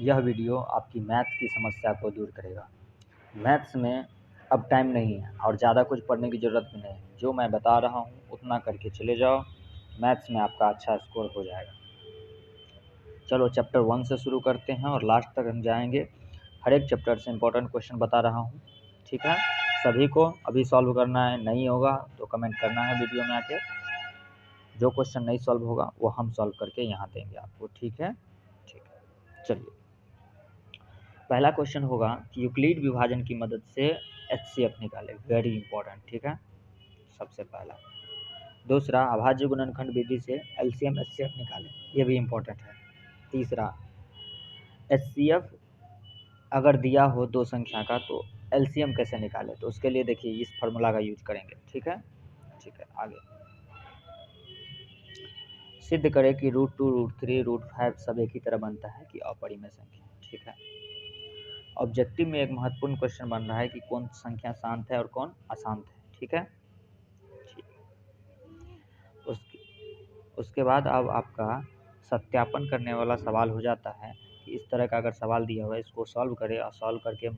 यह वीडियो आपकी मैथ्स की समस्या को दूर करेगा। मैथ्स में अब टाइम नहीं है और ज़्यादा कुछ पढ़ने की ज़रूरत भी नहीं है। जो मैं बता रहा हूँ उतना करके चले जाओ, मैथ्स में आपका अच्छा स्कोर हो जाएगा। चलो चैप्टर 1 से शुरू करते हैं और लास्ट तक हम जाएंगे। हर एक चैप्टर से इम्पोर्टेंट क्वेश्चन बता रहा हूँ, ठीक है। सभी को अभी सॉल्व करना है, नहीं होगा तो कमेंट करना है वीडियो में आके। जो क्वेश्चन नहीं सॉल्व होगा वो हम सॉल्व करके यहाँ देंगे आपको, ठीक है। चलिए, पहला क्वेश्चन होगा कि यूक्लिड विभाजन की मदद से HCF निकाले। वेरी इंपॉर्टेंट, ठीक है, सबसे पहला। दूसरा, अभाज्य गुणनखंड विधि से LCM HCF निकाले, ये भी इंपॉर्टेंट है। तीसरा, HCF अगर दिया हो दो संख्या का तो LCM कैसे निकाले, तो उसके लिए देखिए इस फार्मूला का यूज करेंगे, ठीक है। आगे सिद्ध करें कि √2, √3, √5 सब एक ही तरह बनता है कि अपरिमेय संख्या, ठीक है। ऑब्जेक्टिव में एक महत्वपूर्ण क्वेश्चन बन रहा है कि कौन संख्या शांत है और कौन अशांत है, ठीक है। उसके बाद अब आपका सत्यापन करने वाला सवाल हो जाता है कि इस तरह का अगर सवाल दिया हुआ है इसको सॉल्व करें और सॉल्व करके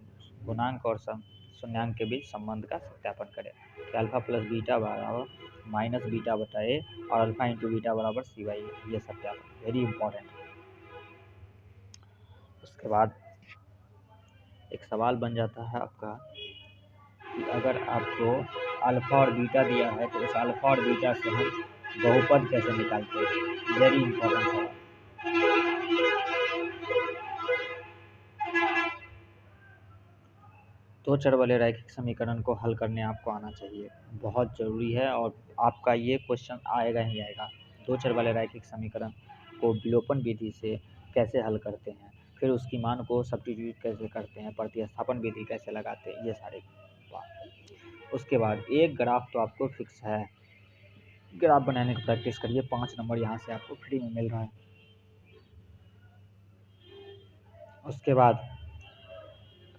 गुणांक और शून्याङ्क के बीच संबंध का सत्यापन करें कि अल्फा प्लस बीटा बराबर माइनस बीटा बटा ए और अल्फा इंटू बीटा बराबर सी बाई ए, ये सत्यापन वेरी इंपॉर्टेंट है। उसके बाद एक सवाल बन जाता है आपका कि अगर आपको अल्फा और बीटा दिया है तो उस अल्फा और बीटा से हम बहुपद कैसे निकालते हैं, वेरी इंपॉर्टेंट सवाल। दो चर वाले रैखिक समीकरण को हल करने आपको आना चाहिए, बहुत ज़रूरी है और आपका ये क्वेश्चन आएगा ही आएगा। दो चर वाले रैखिक समीकरण को विलोपन विधि से कैसे हल करते हैं, फिर उसकी मान को सब्स्टिट्यूट कैसे करते हैं, प्रतिस्थापन विधि कैसे लगाते हैं, ये सारे बात। उसके बाद एक ग्राफ तो आपको फिक्स है, ग्राफ बनाने की प्रैक्टिस करिए, 5 नंबर यहाँ से आपको फ्री में मिल रहा है। उसके बाद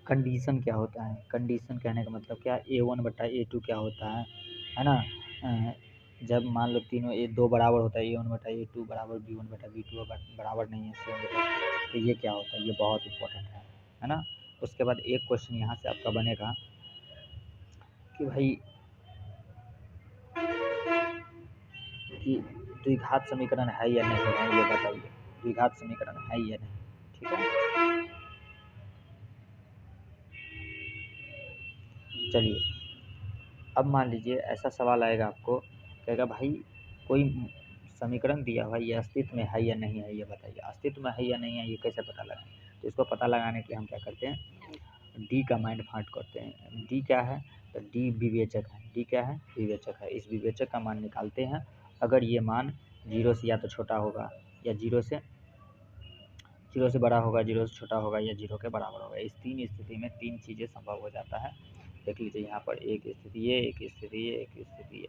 कंडीशन क्या होता है, कंडीशन कहने का मतलब क्या, A1 बटा A2 क्या होता है ना। जब मान लो तीनों दो बराबर होता है, A1 बटा A2 बराबर B1 बटा B2 बराबर नहीं है C1 तो ये क्या होता है, ये बहुत इंपॉर्टेंट है ना। उसके बाद एक क्वेश्चन यहाँ से आपका बनेगा कि भाई कि द्विघात समीकरण है या नहीं है, ये बताइए, द्विघात समीकरण है या नहीं, ठीक है। चलिए, अब मान लीजिए ऐसा सवाल आएगा आपको, कहेगा भाई कोई समीकरण दिया हुआ ये अस्तित्व में है या नहीं है, ये बताइए। अस्तित्व में है या नहीं है ये कैसे पता लगाएं, तो इसको पता लगाने के लिए हम क्या करते हैं, डी का माइंड फाइंड करते हैं। डी क्या है, तो डी विवेचक है। डी क्या है, विवेचक है। इस विवेचक का मान निकालते हैं। अगर ये मान 0 से या तो छोटा होगा या 0 से बड़ा होगा, 0 से छोटा होगा या 0 के बराबर होगा। इस तीन स्थिति में तीन चीज़ें संभव हो जाता है। देख लीजिए यहाँ पर एक स्थिति ये, एक स्थिति ये, एक स्थिति ये।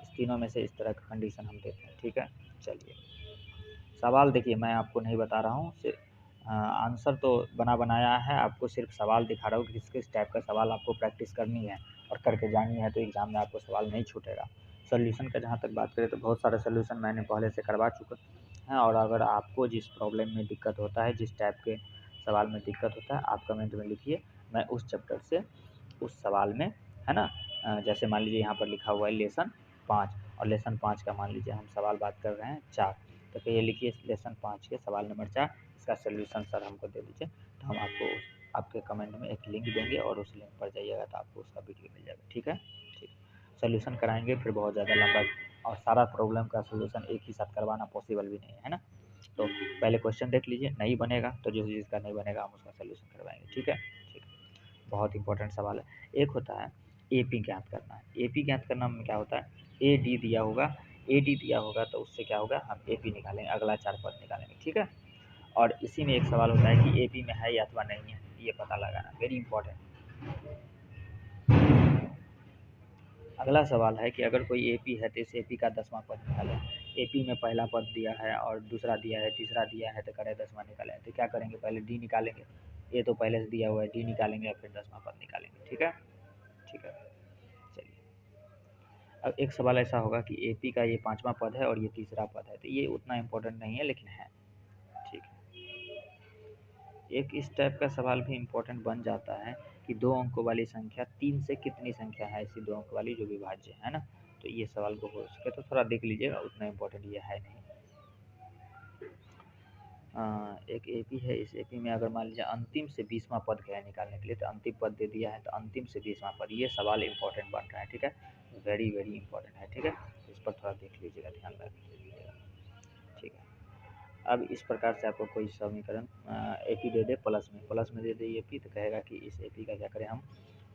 इस तीनों में से इस तरह का कंडीशन हम देते हैं, ठीक है। चलिए, सवाल देखिए, मैं आपको नहीं बता रहा हूँ, सिर्फ आंसर तो बनाया है, आपको सिर्फ सवाल दिखा रहा हूँ कि किस टाइप का सवाल आपको प्रैक्टिस करनी है और करके जानी है, तो एग्ज़ाम में आपको सवाल नहीं छूटेगा। सोल्यूशन का जहाँ तक बात करें तो बहुत सारे सोल्यूशन मैंने पहले से करवा चुका है, और अगर आपको जिस प्रॉब्लम में दिक्कत होता है, जिस टाइप के सवाल में दिक्कत होता है, आप कमेंट में लिखिए, मैं उस चैप्टर से उस सवाल में, है ना। जैसे मान लीजिए यहाँ पर लिखा हुआ है लेसन 5, और लेसन 5 का मान लीजिए हम सवाल बात कर रहे हैं 4, तो ये लिखिए लेसन 5 के सवाल नंबर 4, इसका सोल्यूशन सर हमको दे दीजिए, तो हम आपको आपके कमेंट में एक लिंक देंगे और उस लिंक पर जाइएगा तो आपको उसका वीडियो मिल जाएगा, ठीक है। ठीक, सोल्यूशन कराएंगे, फिर बहुत ज़्यादा लंबा, और सारा प्रॉब्लम का सोल्यूशन एक ही साथ करवाना पॉसिबल भी नहीं है ना। तो पहले क्वेश्चन देख लीजिए, नहीं बनेगा तो जो जिसका नहीं बनेगा हम उसका सोल्यूशन करवाएंगे, ठीक है। बहुत इंपॉर्टेंट सवाल है। एक होता है AP ज्ञात करना है। AP ज्ञात करना में क्या होता है, AD दिया होगा तो उससे क्या होगा, हम AP निकालेंगे, अगला 4 पद निकालेंगे, ठीक है। और इसी में एक सवाल होता है कि AP में है या अथवा नहीं है, ये पता लगाना, वेरी इंपॉर्टेंट। अगला सवाल है कि अगर कोई AP है तो इस AP का 10वां पद निकालें। AP में पहला पद दिया है और दूसरा दिया है, तीसरा दिया है, तो करें 10वां निकालें, तो क्या करेंगे, पहले D निकालेंगे, ये तो पहले से दिया हुआ है, D निकालेंगे और फिर 10वां पद निकालेंगे, ठीक है। चलिए, अब एक सवाल ऐसा होगा कि AP का ये 5वां पद है और ये तीसरा पद है, तो ये उतना इम्पोर्टेंट नहीं है लेकिन है, ठीक है। एक इस टाइप का सवाल भी इम्पोर्टेंट बन जाता है कि 2 अंकों वाली संख्या 3 से कितनी संख्या है ऐसी 2 अंक वाली जो विभाज्य है ना। तो ये सवाल को हो सके तो थोड़ा देख लीजिएगा, उतना इम्पोर्टेंट ये है नहीं। एक एपी है, इस एपी में अगर मान लीजिए अंतिम से 20वां पद क्या है निकालने के लिए, तो अंतिम पद दे दिया है तो अंतिम से 20वां पद, ये सवाल इम्पोर्टेंट बन रहा है, ठीक है, वेरी वेरी इंपॉर्टेंट है, ठीक है, इस पर थोड़ा देख लीजिएगा, ध्यान रख लीजिएगा, ठीक है। अब इस प्रकार से आपको कोई समीकरण एपी दे दे प्लस में दे दे एपी, तो कहेगा कि इस एपी का क्या करें हम,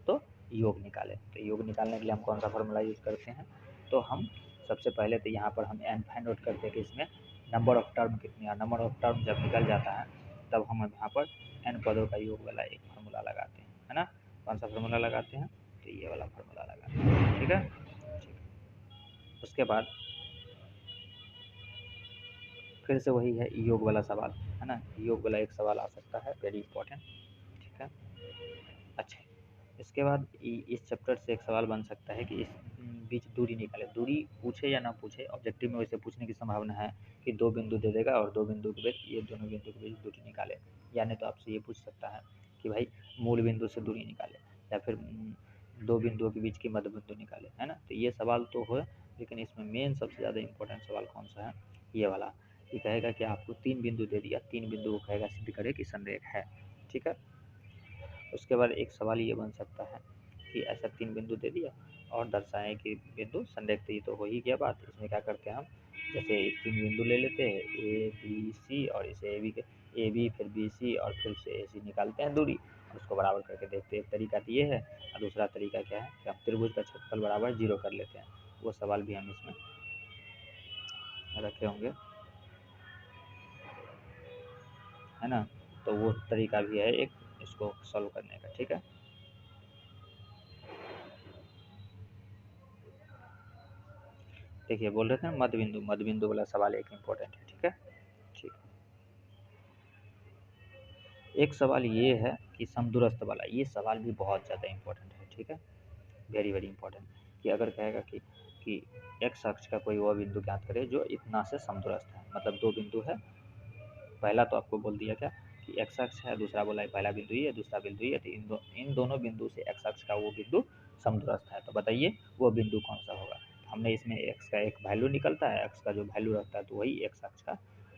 तो योग निकालें। तो योग निकालने के लिए हम कौन सा फार्मूला यूज़ करते हैं, तो हम सबसे पहले तो यहाँ पर हम एन फाइंड आउट करते हैं कि इसमें नंबर ऑफ टर्म कितनी है। नंबर ऑफ टर्म जब निकल जाता है तब हम यहाँ पर एन पदों का योग वाला एक फार्मूला लगाते हैं, है ना। कौन सा फार्मूला लगाते हैं, तो ये वाला फार्मूला लगाते हैं, ठीक है, ठीक है। उसके बाद फिर से वही है योग वाला सवाल, है ना, योग वाला एक सवाल आ सकता है, वेरी इंपॉर्टेंट, ठीक है। अच्छा, इसके बाद इस चैप्टर से एक सवाल बन सकता है कि इस बीच दूरी निकाले। दूरी पूछे या ना पूछे, ऑब्जेक्टिव में वैसे पूछने की संभावना है कि 2 बिंदु दे देगा और 2 बिंदु के बीच, ये दोनों बिंदु के बीच दूरी निकाले। यानी तो आपसे ये पूछ सकता है कि भाई मूल बिंदु से दूरी निकाले, या फिर 2 बिंदुओं के बीच की मध्य बिंदु निकाले, है ना। तो ये सवाल तो हो, लेकिन इसमें मेन सबसे ज़्यादा इंपॉर्टेंट सवाल कौन सा है, ये वाला। ये कहेगा कि आपको 3 बिंदु दे दिया, 3 बिंदु को कहेगा सिद्ध करे कि संरेख है, ठीक है। उसके बाद एक सवाल ये बन सकता है कि ऐसा 3 बिंदु दे दिया और दर्शाएं कि बिंदु संरेख, तो ये तो हो ही गया बात। इसमें क्या करते हैं हम, जैसे 3 बिंदु ले लेते हैं ए बी सी, और इसे ए बी फिर बी सी और फिर से ए सी निकालते हैं दूरी, और उसको बराबर करके देखते हैं। एक तरीका तो ये है, और दूसरा तरीका क्या है कि हम त्रिभुज का क्षेत्रफल बराबर 0 कर लेते हैं। वो सवाल भी हम इसमें रखे होंगे, है ना। तो वो तरीका भी है एक इसको सॉल्व करने का, ठीक है। देखिए बोल रहे थे मध्य बिंदु वाला सवाल एक इम्पोर्टेंट है, ठीक है, ठीक। एक सवाल ये है कि समदूरस्थ वाला, ये सवाल भी बहुत ज़्यादा इम्पोर्टेंट है, ठीक है, वेरी वेरी इंपॉर्टेंट। कि अगर कहेगा कि एक्स अक्ष का कोई वह बिंदु ज्ञात करे जो इतना से समदूरस्थ है, मतलब 2 बिंदु है, पहला तो आपको बोल दिया क्या कि एक्स अक्ष है, दूसरा बोला है पहला बिंदु ही है, दूसरा बिंदु ही है, तो इन दोनों बिंदु से एक्स अक्ष का वो बिंदु समदूरस्थ है, तो बताइए वो बिंदु कौन सा होगा। हमने इसमें एक्स का एक वैल्यू निकलता है, एक्स का जो वैल्यू रहता है तो वही एक्स अक्ष का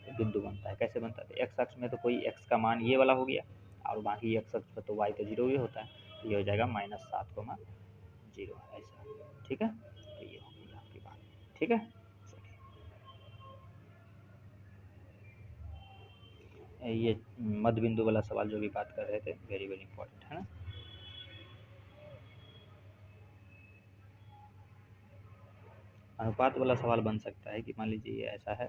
बिंदु बनता है। कैसे बनता है, एक्स अक्ष में तो कोई एक्स का मान ये वाला हो गया, और बाकी एक्स अक्ष पर तो वाई तो 0 ही होता है, तो ये हो जाएगा -7,0, ऐसा, ठीक है। तो ये हो गई आपकी बात, ठीक है। ये मध्य बिंदु वाला सवाल जो भी बात कर रहे थे, वेरी वेरी इंपॉर्टेंट है ना। अनुपात वाला सवाल बन सकता है कि मान लीजिए ये ऐसा है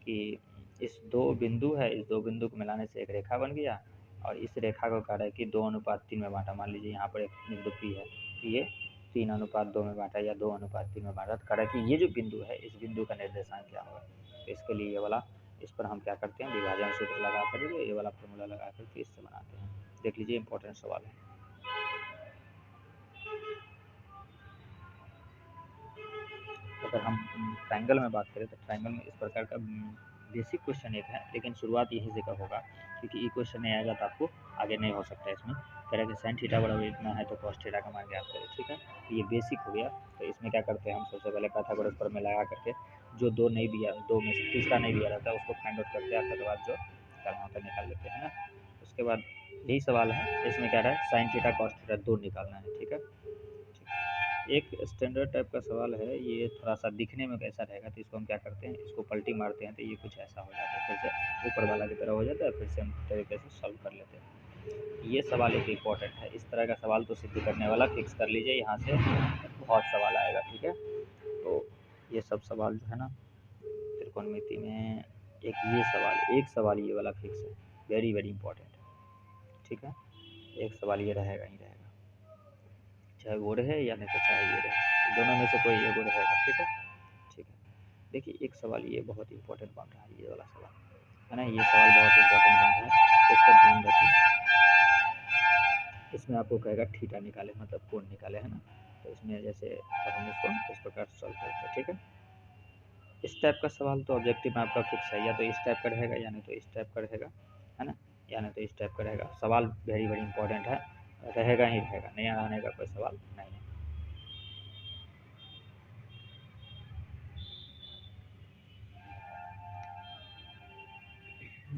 कि इस 2 बिंदु है, इस 2 बिंदु को मिलाने से एक रेखा बन गया, और इस रेखा को कह रहा है कि 2:3 में बांटा। मान लीजिए यहाँ पर एक बिंदु पी है, तो ये 3:2 में बांटा या 2:3 में बांटा, तो कह रहा है कि ये जो बिंदु है इस बिंदु का निर्देशांक क्या होगा। तो इसके लिए ये वाला, इस पर हम क्या करते हैं, विभाजन सूत्र लगा कर ये वाला फॉर्मूला लगा करके इससे बनाते हैं। देख लीजिए इंपॉर्टेंट सवाल है। अगर हम ट्रायंगल में बात करें तो ट्रायंगल में इस प्रकार का बेसिक क्वेश्चन एक है, लेकिन शुरुआत यहीं से का होगा, क्योंकि ये क्वेश्चन नहीं आएगा तो आपको आगे नहीं हो सकता। इसमें कह रहे कि साइन थीटा बराबर इतना है तो कॉस थीटा का मान ज्ञात करें, ठीक है। तो ये बेसिक हो गया। तो इसमें क्या करते हैं हम, सबसे पहले पाइथागोरस प्रमेय में लगा करके जो 2 नहीं दिया, 2 में से तीसरा नहीं दिया रहता है उसको फाइंड आउट करते हैं, उसके बाद जो करना होता है निकाल लेते हैं ना। उसके बाद यही सवाल है, इसमें क्या रहा है साइन थीटा कॉस थीटा 2 निकालना है, ठीक है। एक स्टैंडर्ड टाइप का सवाल है, ये थोड़ा सा दिखने में कैसा रहेगा, तो इसको हम क्या करते हैं, इसको पलटी मारते हैं तो ये कुछ ऐसा हो जाता है, फिर से ऊपर वाला की तरह हो जाता है, फिर से हम तरीके से सॉल्व कर लेते हैं। ये सवाल एक इम्पॉर्टेंट है, इस तरह का सवाल तो सिद्ध करने वाला फिक्स कर लीजिए, यहाँ से बहुत सवाल आएगा, ठीक है। तो ये सब सवाल जो है ना त्रिकोणमिति में, एक सवाल ये वाला फिक्स है, वेरी वेरी इंपॉर्टेंट, ठीक है। एक सवाल ये रहेगा ही रहेगा, चाहे वो रहे या नहीं तो चाहे ये रहे, दोनों में से कोई एक रहेगा, ठीक है, ठीक है। देखिए एक सवाल ये बहुत इंपॉर्टेंट बन रहा है, ये वाला सवाल है ना, ये सवाल बहुत इंपॉर्टेंट बन रहा है, तो इसका ध्यान रखें। इसमें आपको कहेगा थीटा निकाले, मतलब कोण निकाले, है ना। तो इसमें जैसे तो हम इसको इस प्रकार से सॉल्व करते हैं, ठीक है। इस टाइप का सवाल तो ऑब्जेक्टिव में आपका फिक्स है, या तो इस टाइप का रहेगा या नहीं तो इस टाइप का रहेगा, है ना। यानी तो इस टाइप का रहेगा। सवाल वेरी वेरी इंपॉर्टेंट है, रहेगा ही रहेगा, नहीं आने का कोई सवाल नहीं है।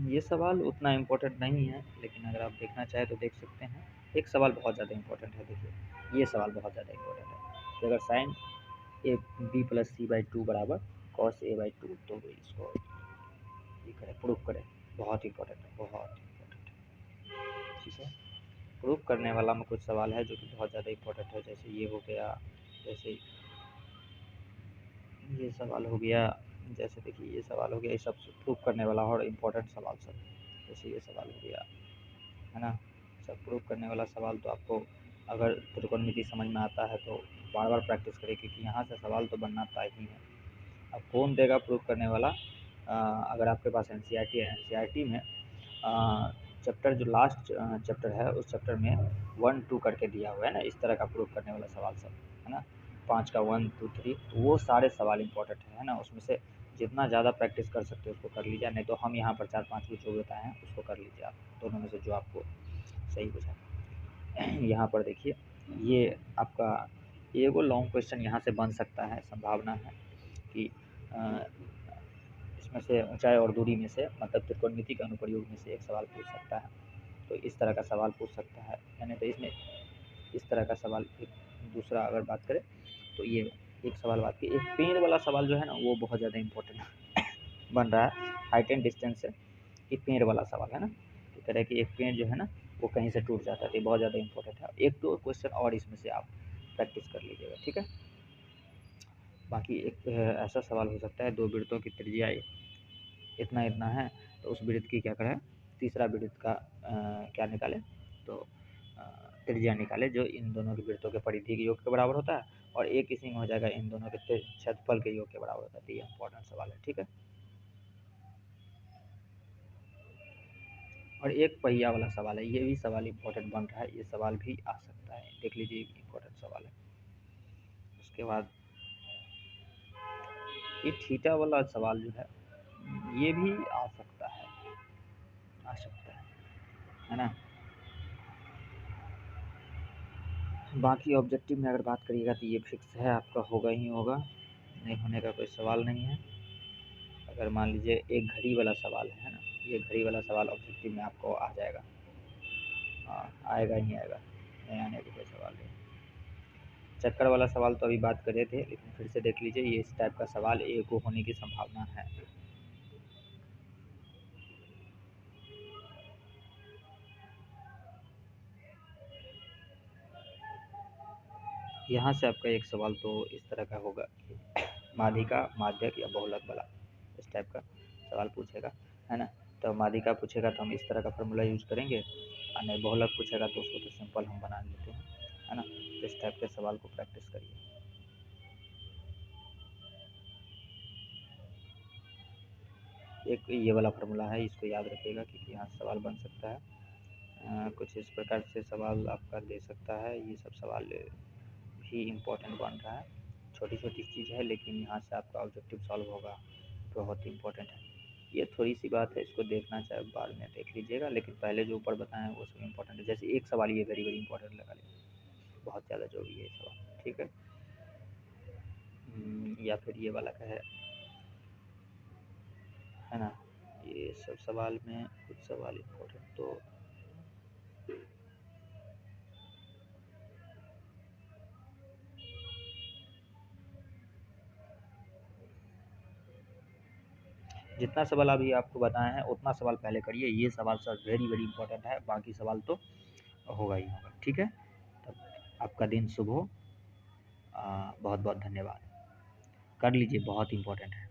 ये सवाल उतना इम्पोर्टेंट नहीं है, लेकिन अगर आप देखना चाहें तो देख सकते हैं। एक सवाल बहुत ज़्यादा इम्पोर्टेंट है, देखिए ये सवाल बहुत ज़्यादा इम्पोर्टेंट है कि अगर sine A B plus C by two बराबर कॉस ए बाई टू, तो इसको ये करें, प्रूफ करें। बहुत इंपॉर्टेंट है, बहुत इंपॉर्टेंट है, ठीक है। प्रूफ करने वाला में कुछ सवाल है जो कि बहुत ज़्यादा इंपॉर्टेंट है, जैसे ये हो गया, जैसे ये सवाल हो गया, जैसे देखिए ये सवाल हो गया, ये सब प्रूफ करने वाला और इम्पोर्टेंट सवाल सब, जैसे ये सवाल हो गया, है ना। सब प्रूफ करने वाला सवाल तो आपको अगर त्रिकोणमिति समझ में आता है तो बार बार प्रैक्टिस करें, क्योंकि यहाँ से सवाल तो बनना तय ही है। अब कौन देगा प्रूफ करने वाला? अगर आपके पास एनसीईआरटी है, एनसीईआरटी में चैप्टर जो लास्ट चैप्टर है उस चैप्टर में 1 2 करके दिया हुआ है ना, इस तरह का प्रूफ करने वाला सवाल सब, है ना। 5 का 1 2 3, तो वो सारे सवाल इंपॉर्टेंट है ना। उसमें से जितना ज़्यादा प्रैक्टिस कर सकते हो उसको कर लीजिए, नहीं तो हम यहाँ पर 4-5 को जो बताए हैं उसको कर लीजिए आप, दोनों में से जो आपको सही बुझाए। यहाँ पर देखिए ये आपका एगो लॉन्ग क्वेश्चन यहाँ से बन सकता है, संभावना है कि इसमें से ऊंचाई और दूरी में से, मतलब त्रिकोणमिति के अनुप्रयोग में से एक सवाल पूछ सकता है। तो इस तरह का सवाल पूछ सकता है, यानी तो इसमें इस तरह का सवाल। एक दूसरा अगर बात करें तो ये एक सवाल बात की, एक पेड़ वाला सवाल जो है ना वो बहुत ज़्यादा इम्पोर्टेंट बन रहा है, हाइट एंड डिस्टेंस से। एक पेड़ वाला सवाल है ना, तो कह रहे हैं कि एक पेड़ जो है ना वो कहीं से टूट जाता है, तो ये बहुत ज़्यादा इंपॉर्टेंट है। एक दो क्वेश्चन और इसमें से आप प्रैक्टिस कर लीजिएगा, ठीक है। बाकी एक ऐसा सवाल हो सकता है, दो वृत्तों की त्रिज्या इतना इतना है, तो उस वृत्त की क्या करें, तीसरा वृत्त का क्या निकालें, तो त्रिज्या निकालें जो इन दोनों के वृत्तों के परिधि के योग के बराबर होता है, और एक इसी में हो जाएगा इन दोनों के क्षेत्रफल के योग के बराबर होता है। तो ये इंपॉर्टेंट सवाल है, ठीक है। और एक पहिया वाला सवाल है, ये भी सवाल इंपॉर्टेंट बन रहा है, ये सवाल भी आ सकता है, देख लीजिए, इंपॉर्टेंट सवाल है। उसके बाद ये थीटा वाला सवाल जो है ये भी आ सकता है, आ सकता है ना। बाकी ऑब्जेक्टिव में अगर बात करिएगा तो ये फिक्स है, आपका होगा ही होगा, नहीं होने का कोई सवाल नहीं है। अगर मान लीजिए एक घड़ी वाला सवाल है ना, ये घड़ी वाला सवाल ऑब्जेक्टिव में आपको आ जाएगा, हाँ आएगा ही आएगा, नहीं आने का कोई सवाल नहीं। चक्कर वाला सवाल तो अभी बात कर रहे थे, लेकिन फिर से देख लीजिए, ये इस टाइप का सवाल एक को होने की संभावना है। यहाँ से आपका एक सवाल तो इस तरह का होगा, माध्यिका, माध्यक या बहुलक वाला, इस टाइप का सवाल पूछेगा, है ना। तो माध्यिका पूछेगा तो हम इस तरह का फार्मूला यूज करेंगे, और नहीं बहुलक पूछेगा तो उसको तो सिंपल हम बना लेते हैं, है ना। तो इस टाइप के सवाल को प्रैक्टिस करिए। एक ये वाला फार्मूला है, इसको याद रखिएगा क्योंकि यहाँ से सवाल बन सकता है। कुछ इस प्रकार से सवाल आपका दे सकता है, ये सब सवाल भी इम्पोर्टेंट बन रहा है। छोटी छोटी चीज़ है लेकिन यहाँ से आपका ऑब्जेक्टिव सॉल्व होगा, बहुत इम्पोर्टेंट है। ये थोड़ी सी बात है, इसको देखना चाहे बाद में देख लीजिएगा, लेकिन पहले जो ऊपर बताएं वो सब इम्पोर्टेंट है। जैसे एक सवाल ये वेरी वेरी इंपॉर्टेंट लगा लीजिए, बहुत ज़्यादा जो भी है सवाल, ठीक है। या फिर ये वाला का है ना। ये सब सवाल में कुछ सवाल इम्पोर्टेंट तो जितना सवाल अभी आपको बताए हैं उतना सवाल पहले करिए, ये सवाल सर वेरी वेरी इंपॉर्टेंट है, बाकी सवाल तो होगा ही होगा, ठीक है। तब आपका दिन शुभ हो, बहुत बहुत धन्यवाद, कर लीजिए, बहुत इंपॉर्टेंट है।